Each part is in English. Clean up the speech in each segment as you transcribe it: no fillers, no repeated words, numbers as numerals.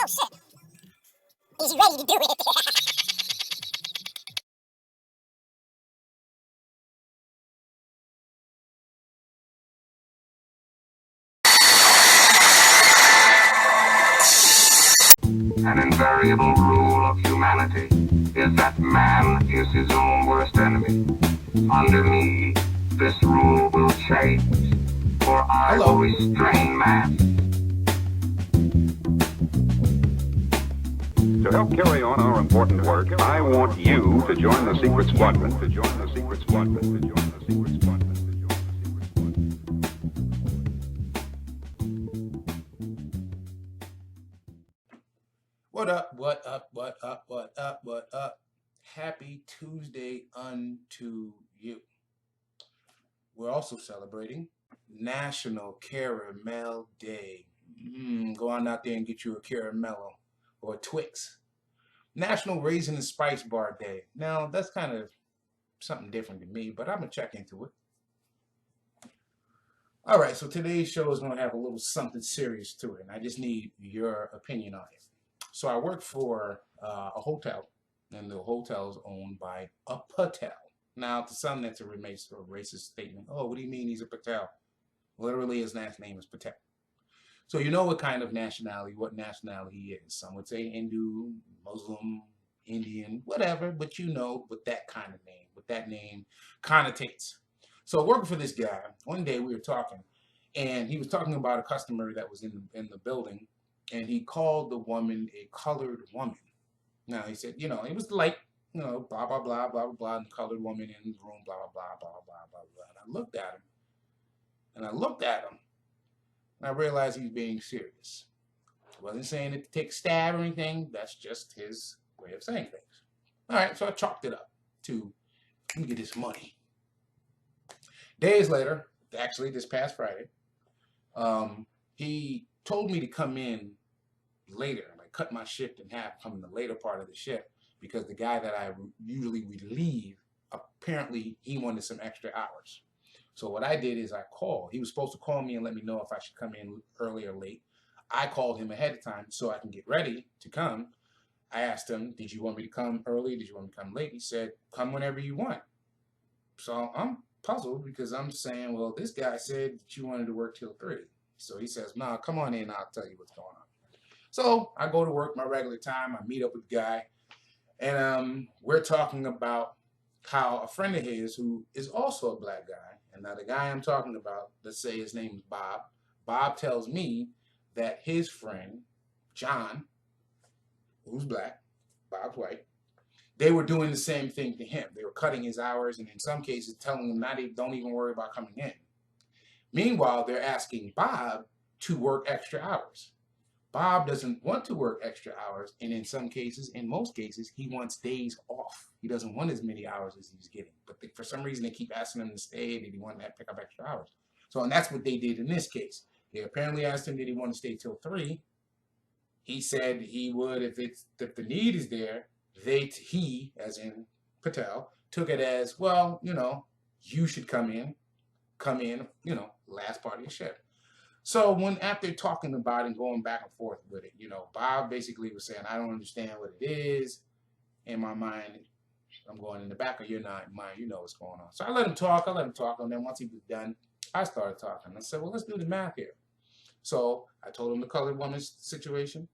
Oh shit. Is he ready to do it? An invariable rule of humanity is that man is his own worst enemy. Under me, this rule will change, for I will restrain man. To help carry on our important work, I want you to join the secret squadron. What up, what up, what up, what up, what up? Happy Tuesday unto you. We're also celebrating National Caramel Day. Go on out there and get you a Caramello or a Twix. National Raisin and Spice Bar Day. Now, that's kind of something different to me, but I'm going to check into it. All right, so today's show is going to have a little something serious to it, and I just need your opinion on it. So I work for a hotel, and the hotel is owned by a Patel. Now, to some, that's a racist statement. Oh, what do you mean he's a Patel? Literally, his last name is Patel. So you know what kind of nationality, what nationality he is. Some would say Hindu, Muslim, Indian, whatever, but you know what that kind of name, what that name connotates. So working for this guy, one day we were talking, and he was talking about a customer that was in the building, and he called the woman a colored woman. Now he said, it was like, blah, blah, blah, blah, blah, blah, and the colored woman in the room, blah, blah, blah, blah, blah, blah, blah. And I looked at him, and I realized he was being serious. He wasn't saying it to take a stab or anything. That's just his way of saying things. All right, so I chalked it up to, let me get this money. Days later, actually this past Friday, he told me to come in later, like cut my shift in half, come in the later part of the shift, because the guy that I usually relieve, apparently he wanted some extra hours. So what I did is I called. He was supposed to call me and let me know if I should come in early or late. I called him ahead of time so I can get ready to come. I asked him, did you want me to come early? Did you want me to come late? He said, come whenever you want. So I'm puzzled because I'm saying, well, this guy said that you wanted to work till 3. So he says, no, come on in. I'll tell you what's going on. So I go to work my regular time. I meet up with the guy, and we're talking about how a friend of his who is also a black guy, and now the guy I'm talking about, let's say his name is Bob. Bob tells me that his friend, John, who's black, Bob's white, they were doing the same thing to him. They were cutting his hours, and in some cases telling him, don't even worry about coming in. Meanwhile, they're asking Bob to work extra hours. Bob doesn't want to work extra hours, and in some cases, in most cases, he wants days off. He doesn't want as many hours as he's getting. But for some reason, they keep asking him to stay, and he wanted to pick up extra hours. So, and that's what they did in this case. They apparently asked him, did he want to stay till 3? He said he would if the need is there. He, as in Patel, took it as, well, you should come in, last part of your shift. So after talking about it and going back and forth with it, Bob basically was saying, I don't understand what it is. In my mind, I'm going in the back of your mind, you know what's going on. So I let him talk, and then once he was done, I started talking. I said, well, let's do the math here. So I told him the colored woman's situation.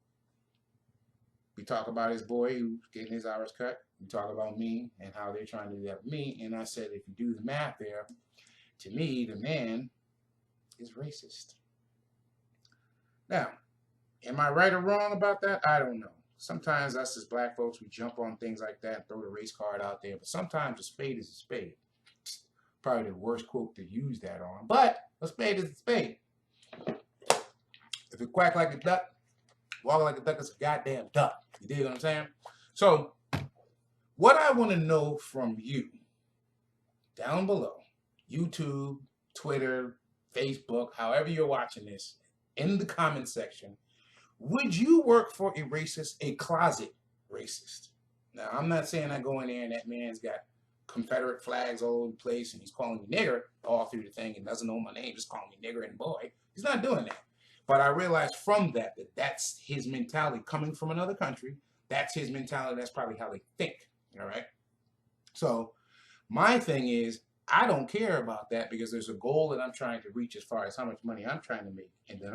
We talk about his boy who's getting his hours cut. We talk about me and how they're trying to do that with me. And I said, if you do the math there, to me, the man is racist. Now, am I right or wrong about that? I don't know. Sometimes us as black folks, we jump on things like that, throw the race card out there. But sometimes a spade is a spade. Probably the worst quote to use that on. But a spade is a spade. If it quack like a duck, walk like a duck, it's a goddamn duck. You dig what I'm saying? So, what I want to know from you, down below, YouTube, Twitter, Facebook, however you're watching this, in the comment section, would you work for a racist, a closet racist? Now, I'm not saying I go in there and that man's got Confederate flags all over the place and he's calling me nigger all through the thing and doesn't know my name, just calling me nigger and boy. He's not doing that. But I realized from that that's his mentality coming from another country. That's his mentality. That's probably how they think. All right. So my thing is, I don't care about that because there's a goal that I'm trying to reach as far as how much money I'm trying to make, and then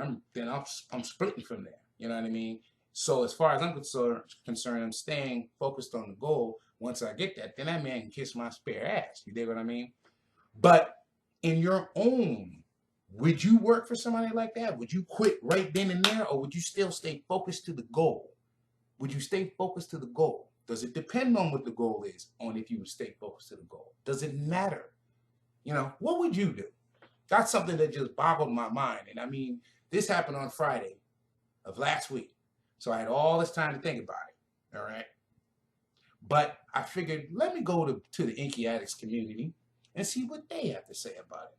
I'm splitting from there. You know what I mean? So as far as I'm concerned, I'm staying focused on the goal. Once I get that, then that man can kiss my spare ass. You dig what I mean? But in your own, would you work for somebody like that? Would you quit right then and there, or would you still stay focused to the goal? Would you stay focused to the goal? Does it depend on what the goal is, on if you would stay focused to the goal? Does it matter? You know, what would you do? That's something that just boggled my mind. And I mean, this happened on Friday of last week. So I had all this time to think about it. All right. But I figured, let me go to the Inky Addicts community and see what they have to say about it.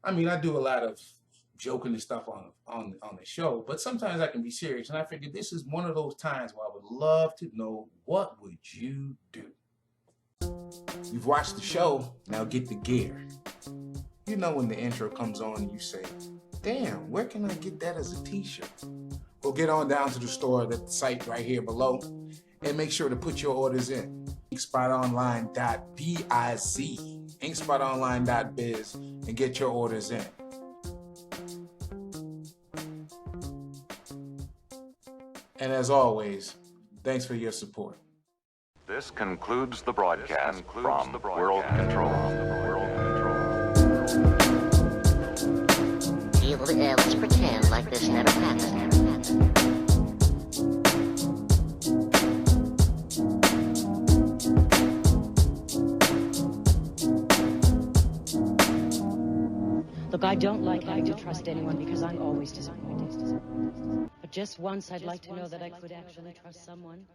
I mean, I do a lot of joking and stuff on the show, but sometimes I can be serious. And I figured this is one of those times where I would love to know, what would you do? You've watched the show, now get the gear. You know when the intro comes on and you say, damn, where can I get that as a t-shirt? Well, get on down to the store, the site right here below, and make sure to put your orders in. InkSpotOnline.biz, InkSpotOnline.biz, and get your orders in. And as always, thanks for your support. This concludes the broadcast from World Control. Let's pretend like this never happened. Look, I don't like having to trust anyone because I'm always disappointed. But just once, I'd like to know that I could actually trust someone.